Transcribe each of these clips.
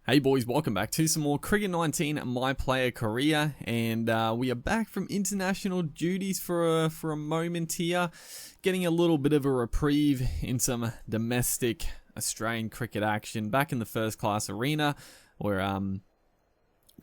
Hey boys, welcome back to some more Cricket 19 My Player Career, and we are back from international duties for a moment here, getting a little bit of a reprieve in some domestic Australian cricket action back in the first class arena. We're going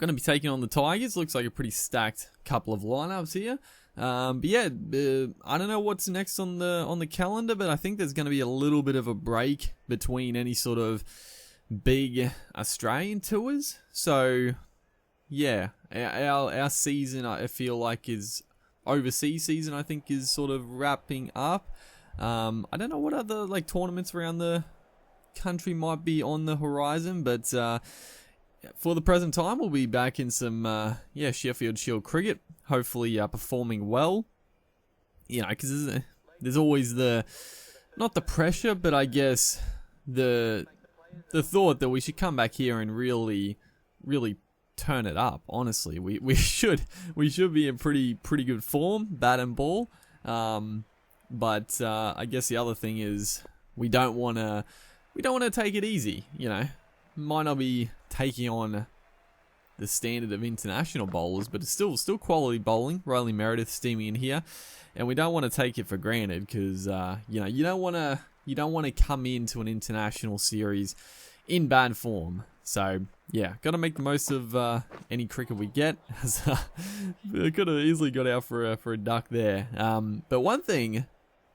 to be taking on the Tigers. Looks like a pretty stacked couple of lineups here. But yeah, I don't know what's next on the calendar, but I think there's going to be a little bit of a break between any sort of big Australian tours. So yeah, our season, I feel like, is overseas season, I think, is sort of wrapping up. I don't know what other tournaments around the country might be on the horizon, but for the present time we'll be back in some Sheffield Shield cricket, hopefully performing well, because there's always not the pressure, but I guess the thought that we should come back here and really turn it up. Honestly, we should be in pretty good form, bat and ball. But I guess the other thing is we don't want to take it easy. Might not be taking on the standard of international bowlers, but it's still quality bowling. Riley Meredith steaming in here, and we don't want to take it for granted because you don't want to come into an international series in bad form. So yeah, got to make the most of any cricket we get. Could have easily got out for a duck there. But one thing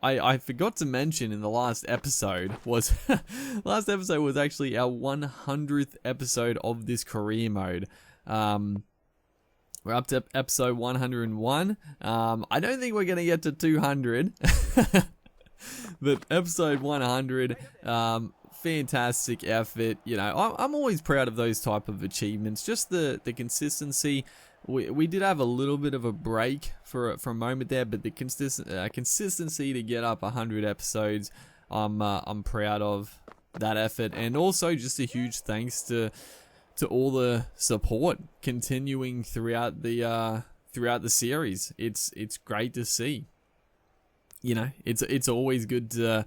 I forgot to mention in the last episode was last episode was actually our 100th episode of this career mode. We're up to episode 101. I don't think we're gonna get to 200. But episode 100, fantastic effort. I'm always proud of those type of achievements. Just the consistency. We did have a little bit of a break for a moment there, but the consistency to get up 100 episodes, I'm proud of that effort. And also just a huge thanks to all the support continuing throughout the series. It's great to see. It's always good to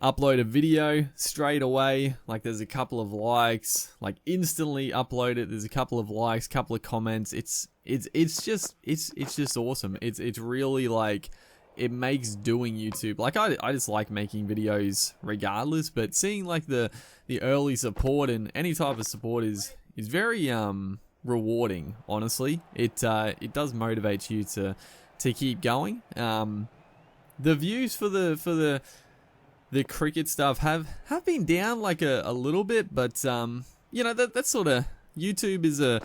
upload a video straight away. There's a couple of likes, instantly upload it. There's a couple of likes, couple of comments. It's just awesome. It's really it makes doing YouTube. I just like making videos regardless, but seeing the early support and any type of support is very rewarding. Honestly, it does motivate you to keep going. The views for the cricket stuff have been down a little bit, but that's sort of YouTube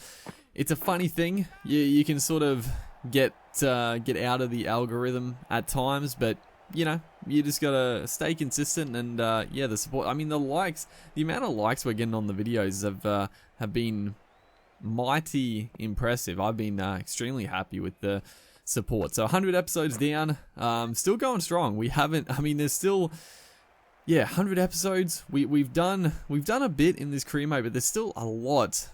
it's a funny thing. You can sort of get out of the algorithm at times, but you just gotta stay consistent and the support. I mean, the amount of likes we're getting on the videos have been mighty impressive. I've been extremely happy with the support. So 100 episodes down, still going strong. There's still 100 episodes. We've done a bit in this career mode, but there's still a lot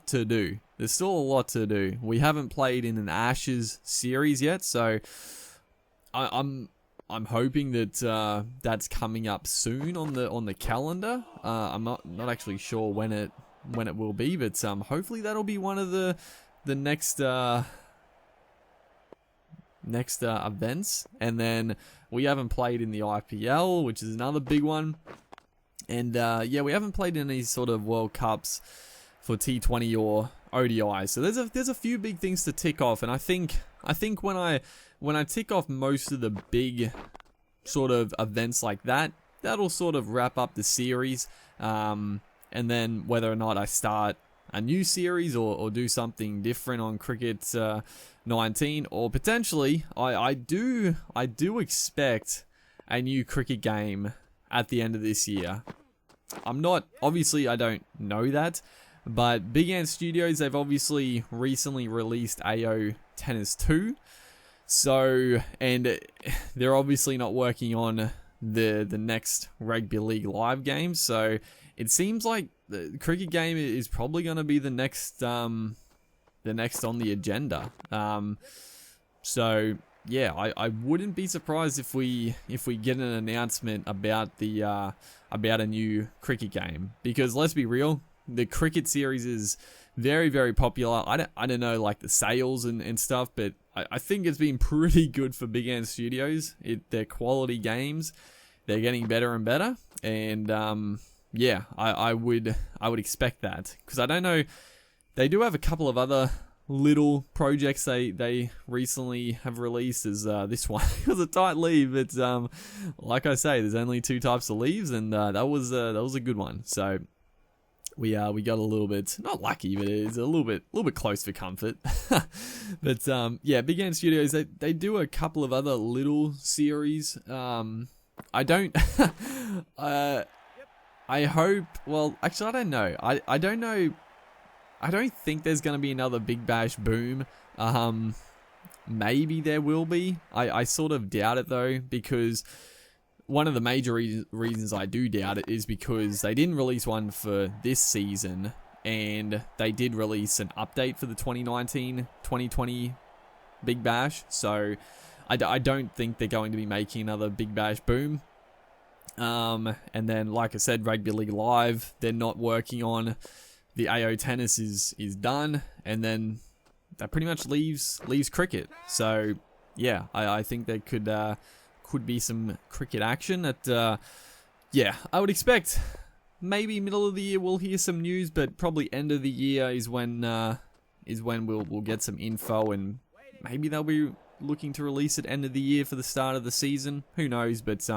to do. There's still a lot to do. We haven't played in an Ashes series yet, so I'm hoping that that's coming up soon on the calendar. I'm not actually sure when it will be, but hopefully that'll be one of the next events. And then we haven't played in the IPL, which is another big one, and we haven't played in any sort of World Cups for T20 or ODI. So there's a few big things to tick off, and I think when I tick off most of the big sort of events like that, that'll sort of wrap up the series, and then whether or not I start a new series or do something different on Cricket 19, or potentially I do expect a new cricket game at the end of this year. Obviously I don't know that, but Big Ant Studios, they've obviously recently released AO Tennis 2, so, and they're obviously not working on the next Rugby League Live game, so it seems like the cricket game is probably going to be the next on the agenda. So yeah, I wouldn't be surprised if we get an announcement about a new cricket game, because let's be real, the cricket series is very, very popular. I don't know like the sales and stuff, but I think it's been pretty good for Big Ant Studios. They're quality games. They're getting better and better, and yeah, I would expect that, because I don't know, they do have a couple of other little projects they recently have released. As this one was a tight leave. It's like I say, there's only 2 types of leaves, and that was a good one. So we got a little bit, not lucky, but it's a little bit close for comfort. But yeah, Big Ant Studios, they do a couple of other little series. I don't I hope, well, actually I don't know. I don't know. I don't think there's going to be another Big Bash Boom. Maybe there will be. I sort of doubt it though, because one of the major reasons I do doubt it is because they didn't release one for this season, and they did release an update for the 2019-2020 Big Bash. So I don't think they're going to be making another Big Bash Boom. And then, like I said, Rugby League Live, they're not working on. The AO Tennis is done, and then that pretty much leaves cricket. So yeah, I think there could be some cricket action. Yeah, I would expect maybe middle of the year we'll hear some news, but probably end of the year is when we'll get some info, and maybe they'll be looking to release it end of the year for the start of the season. Who knows? But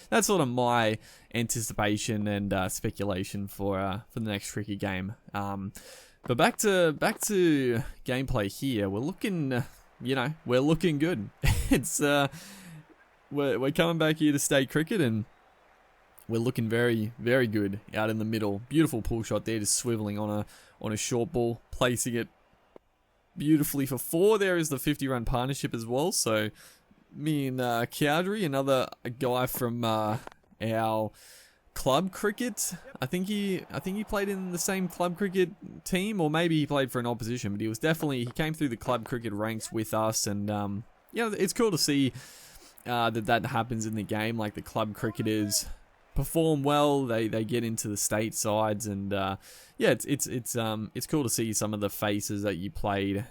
that's sort of my anticipation and speculation for the next cricket game. But back to gameplay here. We're looking, we're looking good. It's we're coming back here to state cricket, and we're looking very, very good out in the middle. Beautiful pull shot there, just swiveling on a short ball, placing it beautifully for 4. There is the 50-run partnership as well. So me and Cowdrey, another guy from our club cricket. I think he played in the same club cricket team, or maybe he played for an opposition, but he came through the club cricket ranks with us, and it's cool to see that happens in the game. Like, the club cricketers perform well, they get into the state sides, and yeah, it's cool to see some of the faces that you played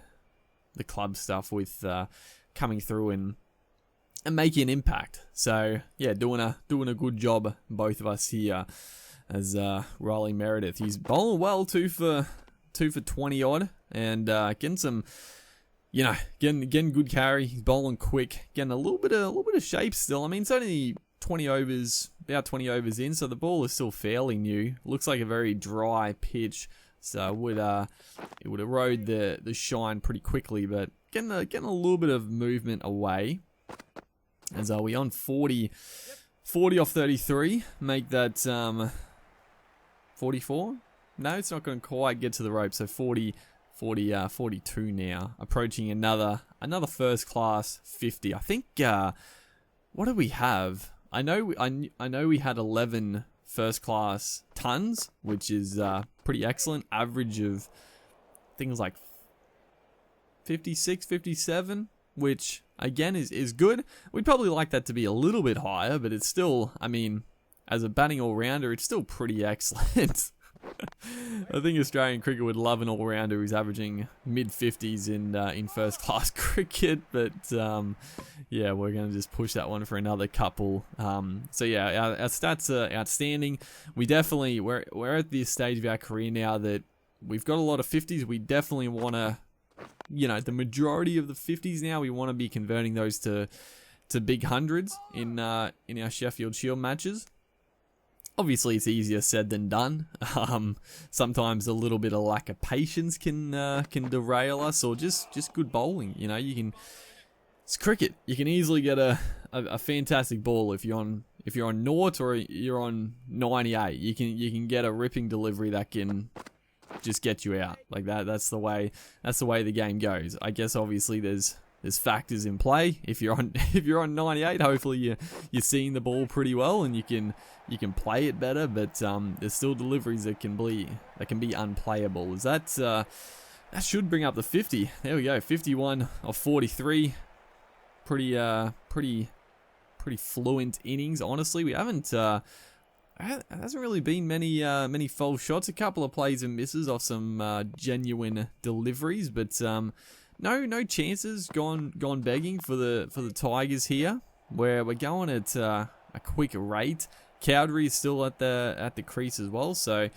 the club stuff with coming through and making an impact. So yeah, doing a good job, both of us here. As Riley Meredith, he's bowling well, 2 for 20 odd, and getting some, getting good carry. He's bowling quick, getting a little bit of shape still. I mean, it's only 20 overs, about 20 overs in, so the ball is still fairly new. Looks like a very dry pitch, so it would erode the shine pretty quickly. But getting a little bit of movement away. As we on 40 off 33, make that 44. No, it's not going to quite get to the rope. So 42 now, approaching another first class 50. I think what do we have? I know we had 11 first class tons, which is pretty excellent. Average of things like 56, 57, which again is good. We'd probably like that to be a little bit higher, but it's still, I mean, as a batting all-rounder, it's still pretty excellent. I think Australian cricket would love an all-rounder who's averaging mid-50s in first-class cricket, but yeah, we're going to just push that one for another couple. So yeah, our stats are outstanding. We're at this stage of our career now that we've got a lot of 50s. We definitely want to, the majority of the 50s now, we want to be converting those to big hundreds in our Sheffield Shield matches. Obviously, it's easier said than done. Sometimes a little bit of lack of patience can derail us, or just good bowling. It's cricket. You can easily get a fantastic ball if you're on naught or you're on 98. You can get a ripping delivery that can just get you out like that. That's the way the game goes. I guess obviously there's factors in play. If you're on 98, hopefully you're seeing the ball pretty well and you can play it better. But there's still deliveries that can be unplayable. That should bring up the 50. There we go, 51 of 43. Pretty fluent innings. Honestly, we haven't. I hasn't really been many false shots. A couple of plays and misses off some genuine deliveries, but no chances gone begging for the Tigers here. Where we're going at a quick rate. Cowdery is still at the crease as well, so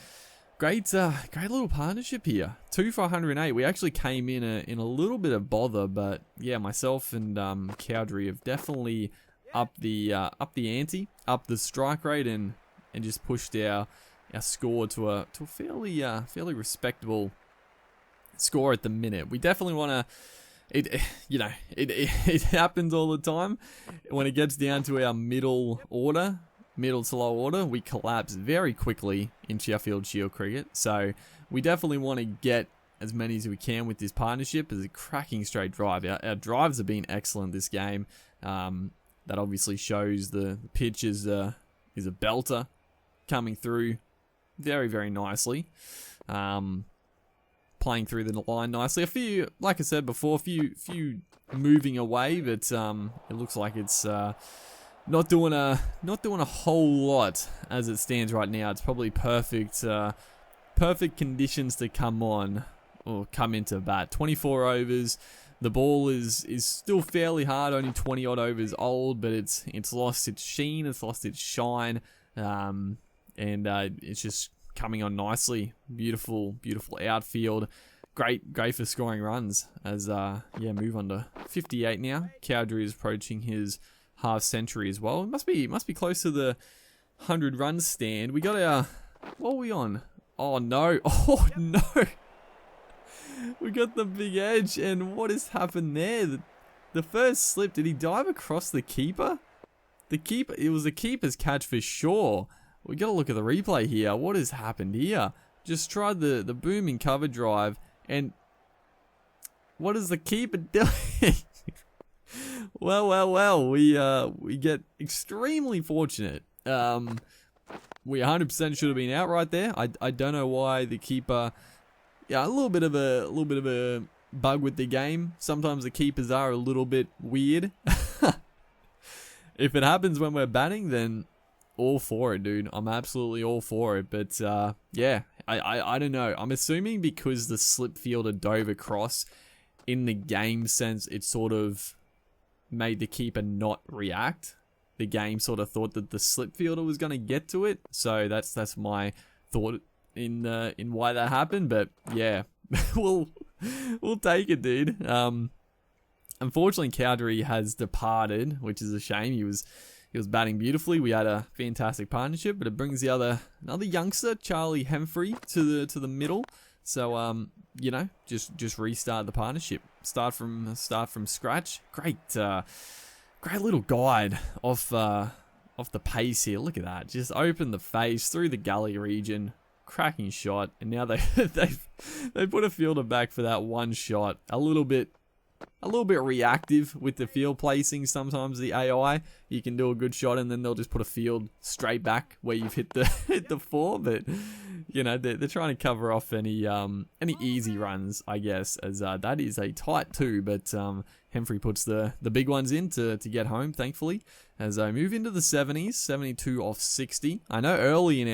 great little partnership here. 2 for 108. We actually came in a little bit of bother, but yeah, myself and Cowdery have definitely up the ante, up the strike rate, and just pushed our score to a fairly respectable score at the minute. We definitely want to. It happens all the time. When it gets down to our middle to low order, we collapse very quickly in Sheffield Shield cricket. So we definitely want to get as many as we can with this partnership. As a cracking straight drive. Our drives have been excellent this game. That obviously shows the pitch is a belter coming through very, very nicely. Playing through the line nicely. A few, like I said before, few moving away, but it looks like it's not doing a whole lot as it stands right now. It's probably perfect conditions to come on or come into bat. 24 overs. The ball is still fairly hard, only 20 odd overs old, but it's lost its sheen, it's lost its shine, and it's just coming on nicely. Beautiful outfield. Great for scoring runs. As move on to 58 now. Cowdery is approaching his half century as well. It must be close to the 100 run stand. We got our, what are we on? Oh no. We got the big edge, and what has happened there? The first slip, did he dive across the keeper? It was the keeper's catch for sure. We got to look at the replay here. What has happened here? Just tried the booming cover drive, and what is the keeper doing? Well. We get extremely fortunate. We 100% should have been out right there. I don't know why the keeper. Yeah, a little bit of a bug with the game. Sometimes the keepers are a little bit weird. If it happens when we're batting, then all for it, dude. I'm absolutely all for it. But yeah, I don't know. I'm assuming because the slip fielder dove across, in the game sense, it sort of made the keeper not react. The game sort of thought that the slip fielder was going to get to it. So that's my thought in why that happened. But yeah, we'll take it, dude. Unfortunately, Cowdery has departed, which is a shame. He was batting beautifully. We had a fantastic partnership, but it brings another youngster, Charlie Hemfrey, to the middle. So just restart the partnership. Start from scratch. Great little guide off the pace here. Look at that. Just open the face through the gully region. Cracking shot, and now they put a fielder back for that one shot. A little bit reactive with the field placing. Sometimes the AI, you can do a good shot and then they'll just put a field straight back where you've hit the four. But they're trying to cover off any easy runs, I guess, as that is a tight 2. But Hemfrey puts the big ones in to get home, thankfully. As I move into the 70s, 72 off 60. I know early in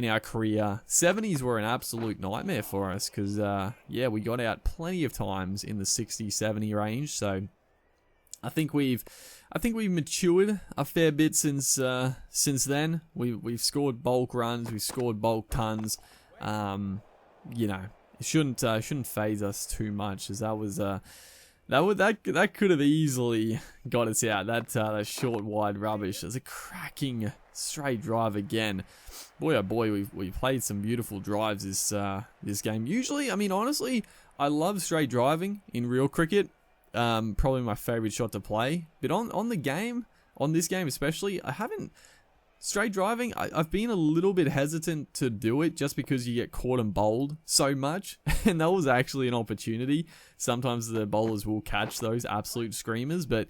our career, 70s were an absolute nightmare for us because, we got out plenty of times in the 60-70 range. So I think we've matured a fair bit since then. We've scored bulk runs, we've scored bulk tons. It shouldn't phase us too much, as that could have easily got us out. That short wide rubbish. It's a cracking straight drive again. Boy, oh boy, we played some beautiful drives this game. Usually, I mean, honestly, I love straight driving in real cricket. Probably my favorite shot to play. But on this game especially, I haven't. Straight driving, I've been a little bit hesitant to do it just because you get caught and bowled so much. And that was actually an opportunity. Sometimes the bowlers will catch those absolute screamers. But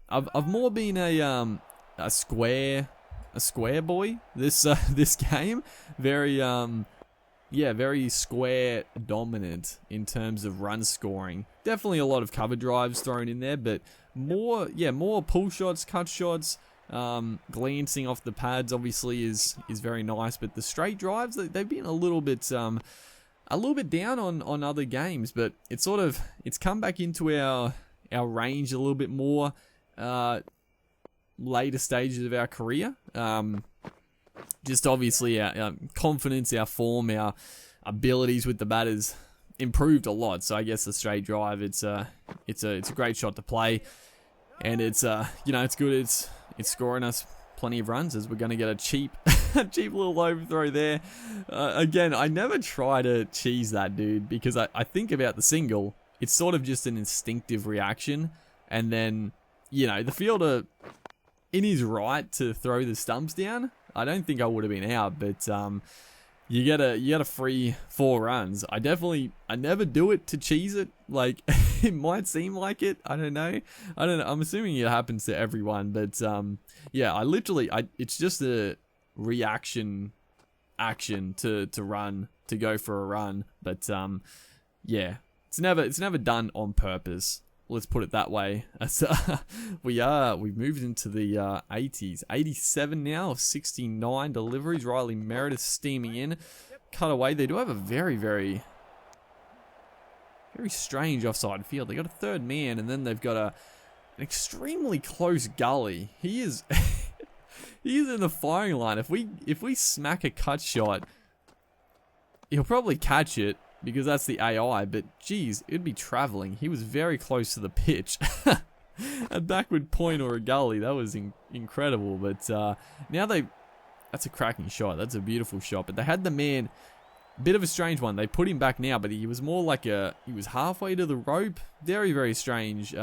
I've more been a square boy this game. Very square dominant in terms of run scoring. Definitely a lot of cover drives thrown in there, but more pull shots, cut shots, Glancing off the pads obviously is very nice, but the straight drives, they've been a little bit down on other games, but it's come back into our range a little bit more later stages of our career. Just obviously our confidence, our form, our abilities with the batters improved a lot. So I guess the straight drive, it's a great shot to play, and it's it's good. It's scoring us plenty of runs, as we're going to get a cheap little overthrow there. Again, I never try to cheese that, dude, because I think about the single. It's sort of just an instinctive reaction, and then the fielder, in his right to throw the stumps down, I don't think I would have been out, but you get a free 4 runs. I never do it to cheese it. Like, it might seem like it. I don't know. I'm assuming it happens to everyone, but yeah, it's just a reaction action to run, to go for a run, but yeah, it's never done on purpose. Let's put it that way. We've moved into the 80s. 87 now of 69 deliveries. Riley Meredith steaming in. Cut away. They do have a very, very, very strange offside field. They got a third man, and then they've got an extremely close gully. He is he is in the firing line. If we smack a cut shot, he'll probably catch it, because that's the AI, but geez, it'd be traveling. He was very close to the pitch. A backward point or a gully, that was incredible. But now that's a cracking shot. That's a beautiful shot. But they had the man, bit of a strange one. They put him back now, but he was more like he was halfway to the rope. Very, very strange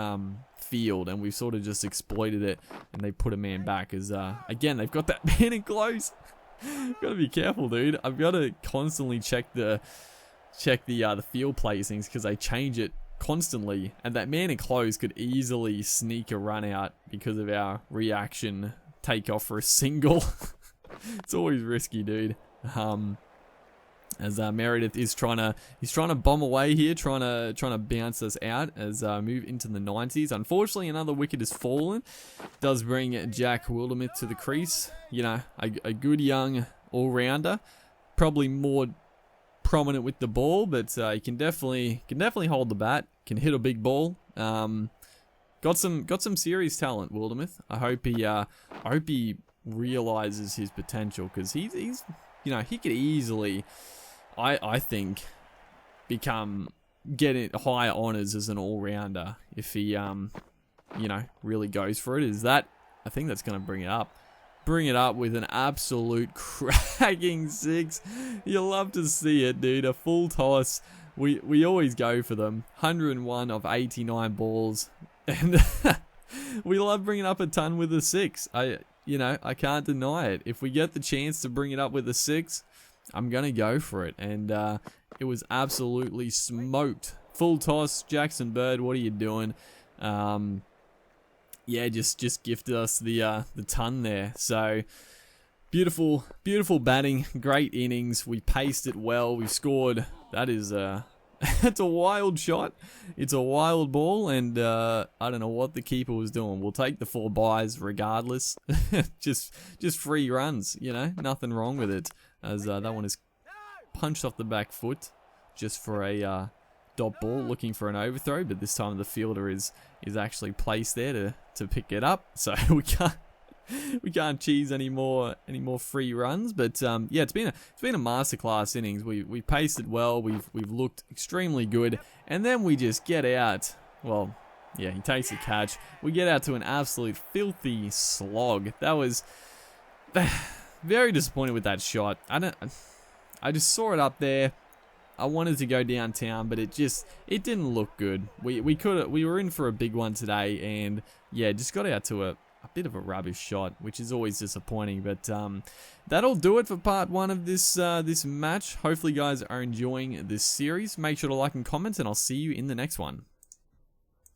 field, and we've sort of just exploited it, and they put a man back. As again, they've got that man in close. Gotta be careful, dude. I've got to constantly check the field placings, because they change it constantly, and that man in close could easily sneak a run out because of our reaction takeoff for a single. It's always risky, dude. As Meredith is trying to bomb away here, trying to bounce us out as move into the 90s. Unfortunately, another wicket has fallen. Does bring Jack Wildermuth to the crease. A good young all-rounder, probably more prominent with the ball, but he can definitely hold the bat, can hit a big ball. Got some serious talent, Wildermuth. I hope he realizes his potential, because he's he could easily, I think, get higher honors as an all-rounder if he really goes for it. I think that's going to bring it up with an absolute cracking 6. You'll love to see it, dude. A full toss. We always go for them. 101 of 89 balls, and we love bringing up a ton with a 6. I can't deny it. If we get the chance to bring it up with a 6, I'm gonna go for it. And it was absolutely smoked. Full toss. Jackson Bird, what are you doing? Yeah, just gifted us the ton there. So beautiful batting, great innings. We paced it well. We scored. That is it's a wild shot. It's a wild ball, and I don't know what the keeper was doing. We'll take the 4 byes regardless. just free runs, nothing wrong with it. As that one is punched off the back foot, just for a dot ball, looking for an overthrow, but this time the fielder is actually placed there to pick it up, so we can't cheese any more free runs. But yeah, it's been a masterclass innings. We paced it well. We've looked extremely good, and then we just get out. Well, yeah, he takes a catch. We get out to an absolute filthy slog. That was very disappointed with that shot. I just saw it up there. I wanted to go downtown, but it didn't look good. We were in for a big one today, and yeah, just got out to a bit of a rubbish shot, which is always disappointing. But that'll do it for part 1 of this match. Hopefully, you guys are enjoying this series. Make sure to like and comment, and I'll see you in the next one.